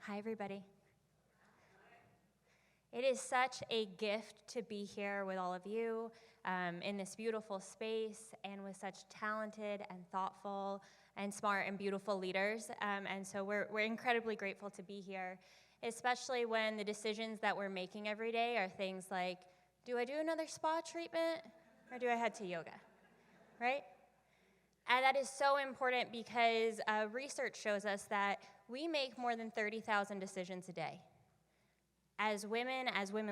Hi, everybody. It is such a gift to be here with all of you in this beautiful space and with such talented and thoughtful and smart and beautiful leaders. And so we're incredibly grateful to be here, especially when the decisions that we're making every day are things like, do I do another spa treatment or do I head to yoga, right? And that is so important because research shows us that we make more than 30,000 decisions a day. As women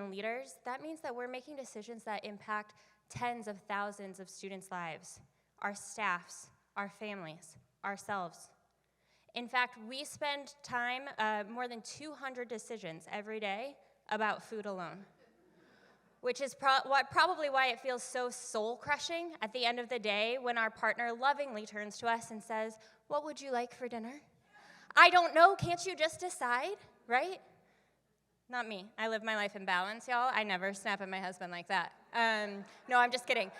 leaders, that means that we're making decisions that impact tens of thousands of students' lives, our staffs, our families, ourselves. In fact, we spend time, more than 200 decisions every day about food alone, which is probably why it feels so soul-crushing at the end of the day when our partner lovingly turns to us and says, "What would you like for dinner?" "I don't know, can't you just decide?" Right? Not me. I live my life in balance, y'all. I never snap at my husband like that. No, I'm just kidding.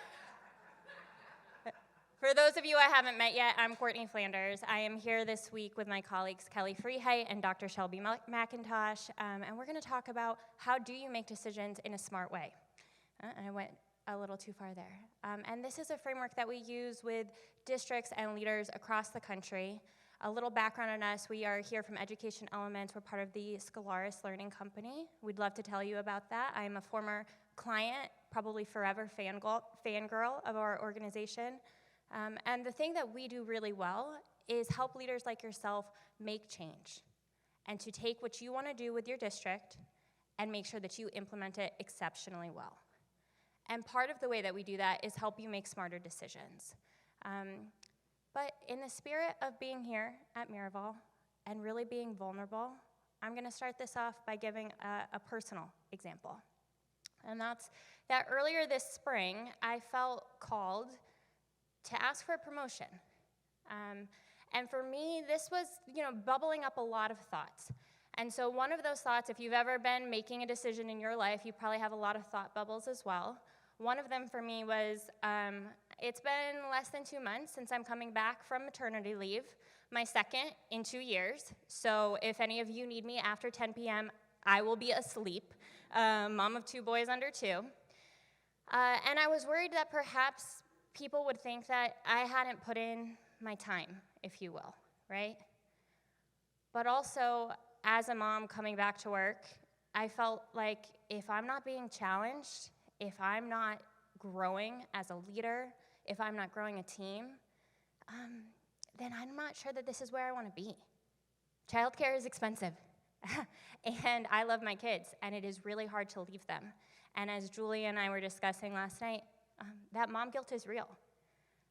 For those of you I haven't met yet, I'm Courtney Flanders. I am here this week with my colleagues Freiheit and Dr. Shelby McIntosh, and we're going to talk about how do you make decisions in a smart way. I went a little too far there. And this is a framework that we use with districts and leaders across the country. A little background on us, we are here from Education Elements. We're part of the Scholaris Learning Company. We'd love to tell you about that. I am a former client, probably forever fangirl of our organization. And the thing that we do really well is help leaders like yourself make change and to take what you want to do with your district and make sure that you implement it exceptionally well. And part of the way that we do that is help you make smarter decisions. But in the spirit of being here at Miraval and really being vulnerable, I'm going to start this off by giving a personal example. And that's that earlier this spring, I felt called to ask for a promotion. And for me, this was, bubbling up a lot of thoughts. And so one of those thoughts, if you've ever been making a decision in your life, you probably have a lot of thought bubbles as well. One of them for me was, it's been less than 2 months since I'm coming back from maternity leave, my second in 2 years. So if any of you need me after 10 p.m., I will be asleep, mom of 2 boys under 2. And I was worried that perhaps people would think that I hadn't put in my time, if you will, right? But also, as a mom coming back to work, I felt like if I'm not being challenged, if I'm not growing as a leader, if I'm not growing a team, then I'm not sure that this is where I want to be. Childcare is expensive, and I love my kids, and it is really hard to leave them. And as Julie and I were discussing last night, that mom guilt is real.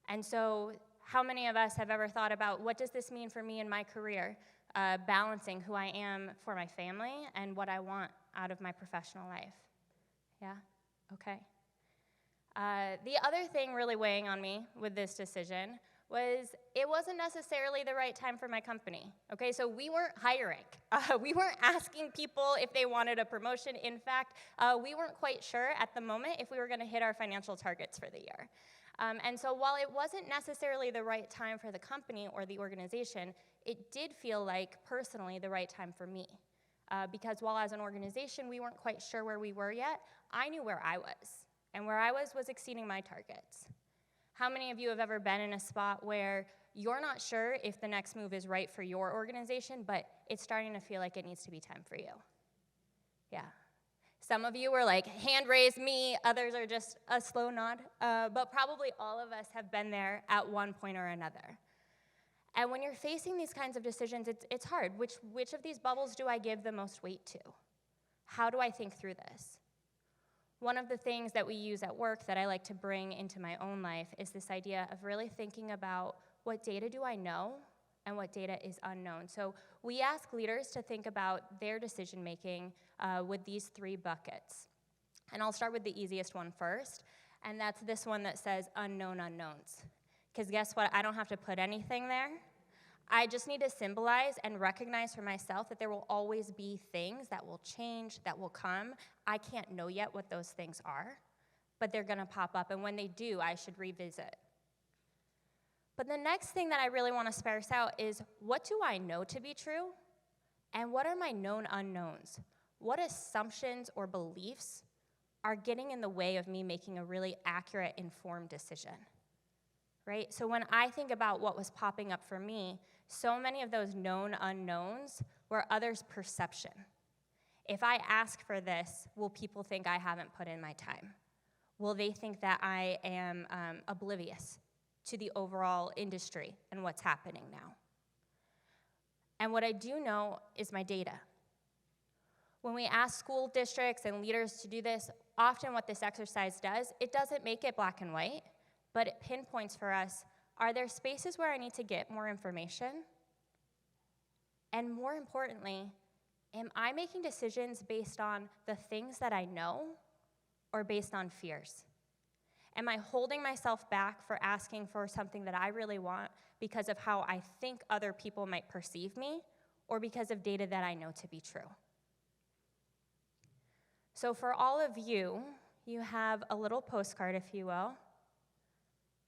And so how many of us have ever thought about what does this mean for me in my career, balancing who I am for my family and what I want out of my professional life? Yeah? Okay. The other thing really weighing on me with this decision was it wasn't necessarily the right time for my company. Okay, so we weren't hiring. We weren't asking people if they wanted a promotion. In fact, we weren't quite sure at the moment if we were going to hit our financial targets for the year. And so while it wasn't necessarily the right time for the company or the organization, it did feel like personally the right time for me. Because while as an organization we weren't quite sure where we were yet, I knew where I was. And where I was exceeding my targets. How many of you have ever been in a spot where you're not sure if the next move is right for your organization, but it's starting to feel like it needs to be time for you? Yeah. Some of you were like, hand raised, me. Others are just a slow nod. But probably all of us have been there at one point or another. And when you're facing these kinds of decisions, it's hard. Which of these bubbles do I give the most weight to? How do I think through this? One of the things that we use at work that I like to bring into my own life is this idea of really thinking about what data do I know and what data is unknown. So we ask leaders to think about their decision-making with these 3 buckets. And I'll start with the easiest one first, and that's this one that says unknown unknowns. Because guess what? I don't have to put anything there. I just need to symbolize and recognize for myself that there will always be things that will change, that will come. I can't know yet what those things are, but they're going to pop up, and when they do, I should revisit. But the next thing that I really want to sparse out is, what do I know to be true, And what are my known unknowns? What assumptions or beliefs are getting in the way of me making a really accurate, informed decision? Right? So when I think about what was popping up for me, so many of those known unknowns were others' perception. If I ask for this, will people think I haven't put in my time? Will they think that I am oblivious to the overall industry and what's happening now? And what I do know is my data. When we ask school districts and leaders to do this, often what this exercise does, it doesn't make it black and white, but it pinpoints for us, are there spaces where I need to get more information? And more importantly, am I making decisions based on the things that I know or based on fears? Am I holding myself back for asking for something that I really want because of how I think other people might perceive me or because of data that I know to be true? So for all of you, you have a little postcard, if you will,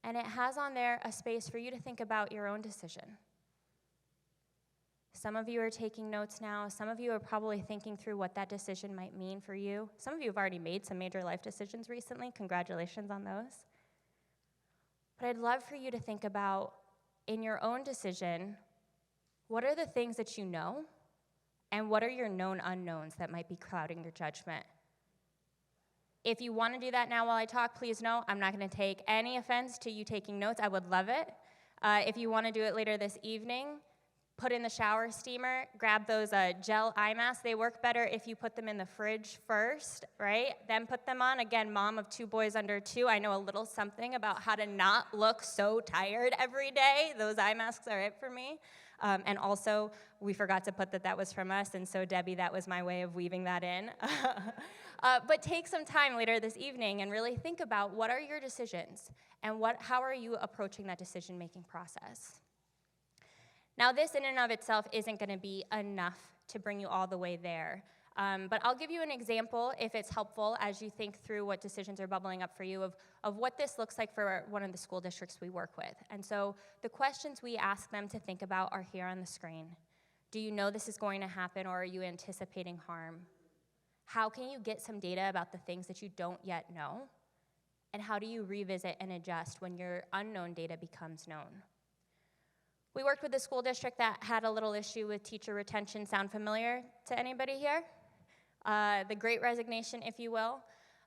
and it has on there a space for you to think about your own decision. Some of you are taking notes now. Some of you are probably thinking through what that decision might mean for you. Some of you have already made some major life decisions recently. Congratulations on those. But I'd love for you to think about, in your own decision, what are the things that you know, and what are your known unknowns that might be clouding your judgment? If you want to do that now while I talk, please know I'm not going to take any offense to you taking notes. I would love it. If you want to do it later this evening, put in the shower steamer, grab those gel eye masks. They work better if you put them in the fridge first, right? Then put them on. Again, mom of 2 boys under 2, I know a little something about how to not look so tired every day. Those eye masks are it for me. And also, we forgot to put that was from us, and so Debbie, that was my way of weaving that in. But take some time later this evening and really think about what are your decisions and how are you approaching that decision-making process. Now, this in and of itself isn't going to be enough to bring you all the way there. But I'll give you an example, if it's helpful, as you think through what decisions are bubbling up for you, of what this looks like for one of the school districts we work with. And so the questions we ask them to think about are here on the screen. Do you know this is going to happen, or are you anticipating harm? How can you get some data about the things that you don't yet know? And how do you revisit and adjust when your unknown data becomes known? We worked with a school district that had a little issue with teacher retention. Sound familiar to anybody here? The Great Resignation, if you will.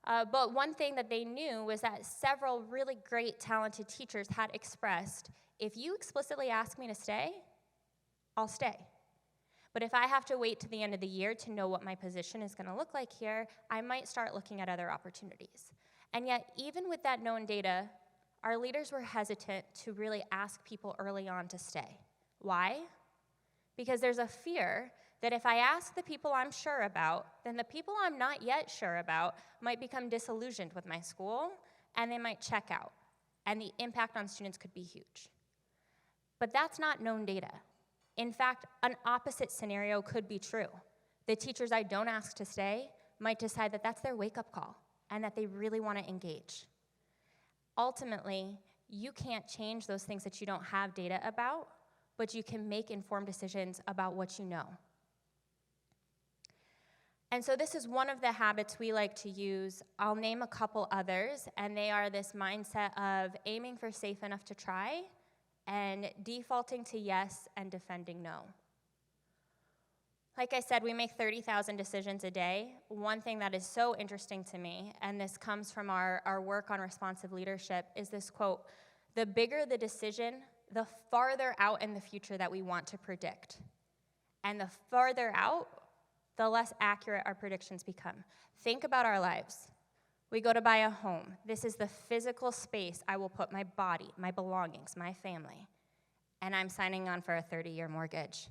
But one thing that they knew was that several really great, talented teachers had expressed, if you explicitly ask me to stay, I'll stay. But if I have to wait to the end of the year to know what my position is going to look like here, I might start looking at other opportunities. And yet, even with that known data, our leaders were hesitant to really ask people early on to stay. Why? Because there's a fear that if I ask the people I'm sure about, then the people I'm not yet sure about might become disillusioned with my school, and they might check out, and the impact on students could be huge. But that's not known data. In fact, an opposite scenario could be true. The teachers I don't ask to stay might decide that that's their wake-up call, and that they really want to engage. Ultimately, you can't change those things that you don't have data about, but you can make informed decisions about what you know. And so this is one of the habits we like to use. I'll name a couple others, and they are this mindset of aiming for safe enough to try and defaulting to yes and defending no. Like I said, we make 30,000 decisions a day. One thing that is so interesting to me, and this comes from our work on responsive leadership, is this quote: the bigger the decision, the farther out in the future that we want to predict. And the farther out, the less accurate our predictions become. Think about our lives. We go to buy a home. This is the physical space I will put my body, my belongings, my family. And I'm signing on for a 30-year mortgage.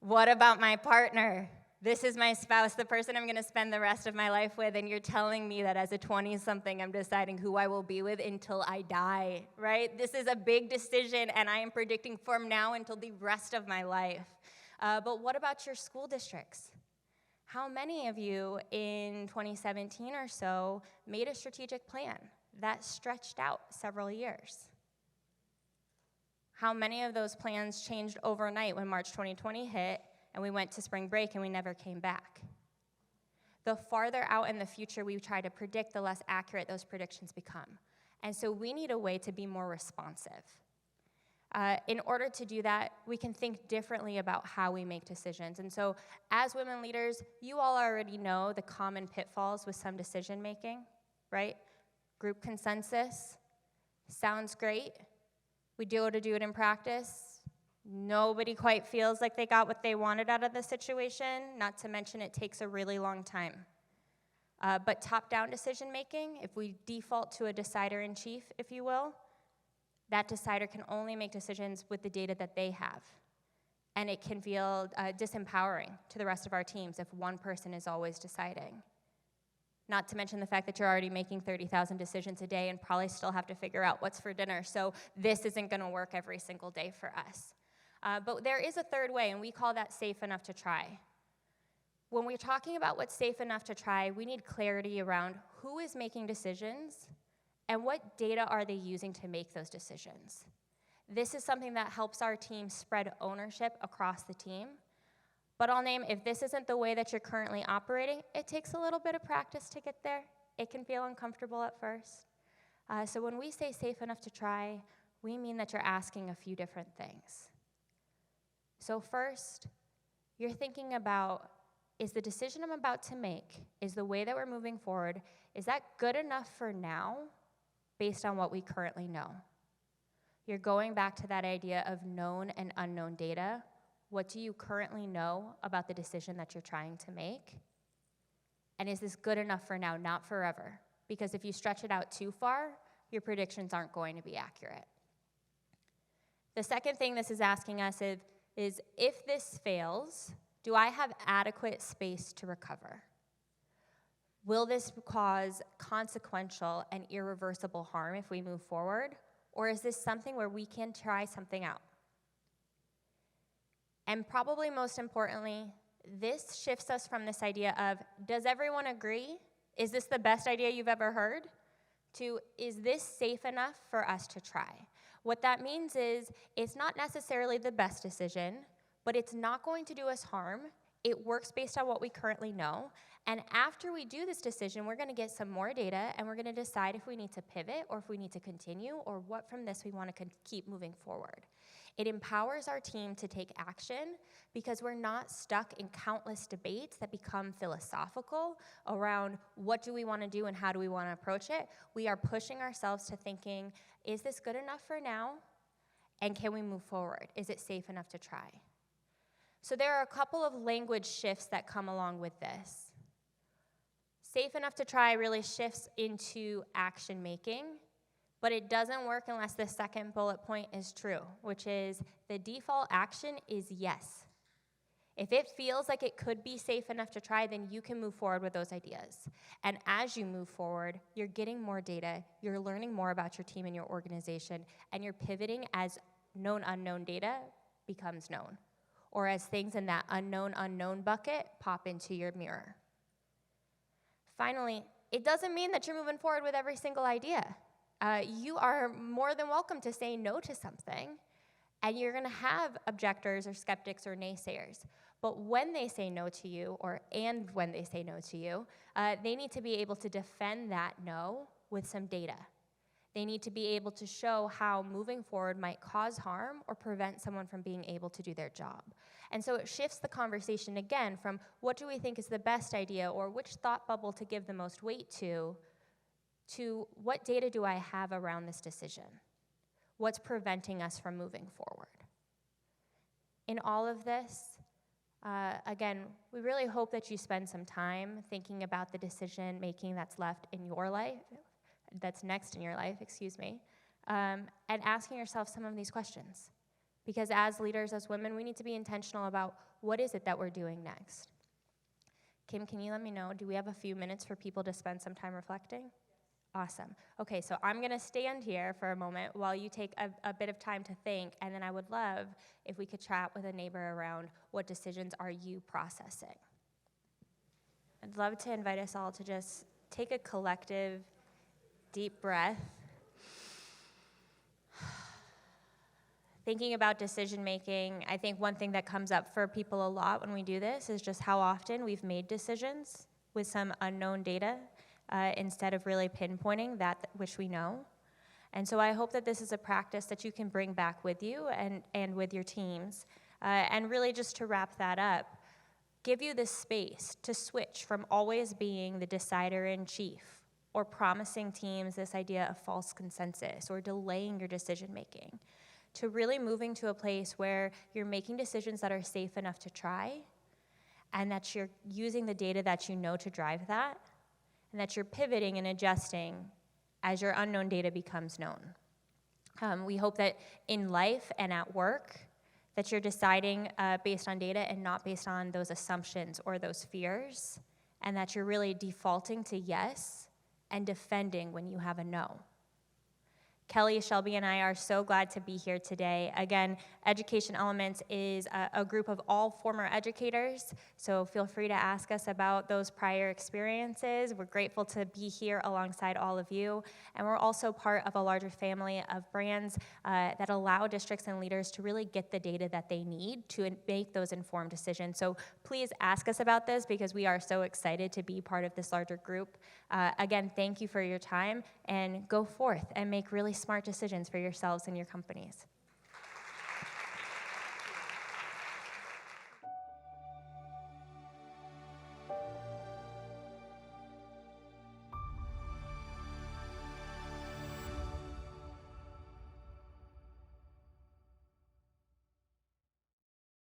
What about my partner? This is my spouse, the person I'm going to spend the rest of my life with, and you're telling me that as a 20-something, I'm deciding who I will be with until I die, right? This is a big decision, and I am predicting from now until the rest of my life. But what about your school districts? How many of you in 2017 or so made a strategic plan that stretched out several years? How many of those plans changed overnight when March 2020 hit, and we went to spring break and we never came back. The farther out in the future we try to predict, the less accurate those predictions become. And so we need a way to be more responsive. In order to do that, we can think differently about how we make decisions. And so as women leaders, you all already know the common pitfalls with some decision making, right? Group consensus sounds great. We do it in practice. Nobody quite feels like they got what they wanted out of the situation, not to mention it takes a really long time. But top-down decision-making, if we default to a decider-in-chief, if you will, that decider can only make decisions with the data that they have. And it can feel disempowering to the rest of our teams if one person is always deciding. Not to mention the fact that you're already making 30,000 decisions a day and probably still have to figure out what's for dinner, so this isn't going to work every single day for us. But there is a third way, and we call that safe enough to try. When we're talking about what's safe enough to try, we need clarity around who is making decisions and what data are they using to make those decisions. This is something that helps our team spread ownership across the team. But I'll name, if this isn't the way that you're currently operating, it takes a little bit of practice to get there. It can feel uncomfortable at first. So when we say safe enough to try, we mean that you're asking a few different things. So first, you're thinking about, is the decision I'm about to make, is the way that we're moving forward, is that good enough for now based on what we currently know? You're going back to that idea of known and unknown data. What do you currently know about the decision that you're trying to make? And is this good enough for now, not forever? Because if you stretch it out too far, your predictions aren't going to be accurate. The second thing this is asking us is if this fails, do I have adequate space to recover? Will this cause consequential and irreversible harm if we move forward? Or is this something where we can try something out? And probably most importantly, this shifts us from this idea of, does everyone agree? Is this the best idea you've ever heard? To, is this safe enough for us to try? What that means is, it's not necessarily the best decision, but it's not going to do us harm. It works based on what we currently know. And after we do this decision, we're going to get some more data, and we're going to decide if we need to pivot or if we need to continue or what from this we want to keep moving forward. It empowers our team to take action because we're not stuck in countless debates that become philosophical around what do we want to do and how do we want to approach it. We are pushing ourselves to thinking, is this good enough for now? And can we move forward? Is it safe enough to try? So there are a couple of language shifts that come along with this. Safe enough to try really shifts into action making, but it doesn't work unless the second bullet point is true, which is the default action is yes. If it feels like it could be safe enough to try, then you can move forward with those ideas. And as you move forward, you're getting more data, you're learning more about your team and your organization, and you're pivoting as known unknown data becomes known, or as things in that unknown bucket pop into your mirror. Finally, it doesn't mean that you're moving forward with every single idea. You are more than welcome to say no to something, and you're going to have objectors or skeptics or naysayers. But when they say no to you, when they say no to you, they need to be able to defend that no with some data. They need to be able to show how moving forward might cause harm or prevent someone from being able to do their job. And so it shifts the conversation again from what do we think is the best idea or which thought bubble to give the most weight to what data do I have around this decision? What's preventing us from moving forward? In all of this, again, we really hope that you spend some time thinking about the decision making that's left in your life, that's next in your life, and asking yourself some of these questions. Because as leaders, as women, we need to be intentional about what is it that we're doing next. Kim, can you let me know, do we have a few minutes for people to spend some time reflecting? Awesome. Okay, so I'm going to stand here for a moment while you take a bit of time to think, and then I would love if we could chat with a neighbor around what decisions are you processing. I'd love to invite us all to just take a collective deep breath. thinking about decision making, I think one thing that comes up for people a lot when we do this is just how often we've made decisions with some unknown data instead of really pinpointing that which we know. And so I hope that this is a practice that you can bring back with you and with your teams. And really just to wrap that up, give you this space to switch from always being the decider in chief or promising teams this idea of false consensus or delaying your decision making, to really moving to a place where you're making decisions that are safe enough to try, and that you're using the data that you know to drive that, and that you're pivoting and adjusting as your unknown data becomes known. We hope that in life and at work, that you're deciding based on data and not based on those assumptions or those fears, and that you're really defaulting to yes and defending when you have a no. Kelly, Shelby, and I are so glad to be here today. Again, Education Elements is a group of all former educators, so feel free to ask us about those prior experiences. We're grateful to be here alongside all of you, and we're also part of a larger family of brands that allow districts and leaders to really get the data that they need to make those informed decisions. So please ask us about this because we are so excited to be part of this larger group. Again, thank you for your time, and go forth and make really smart decisions for yourselves and your companies.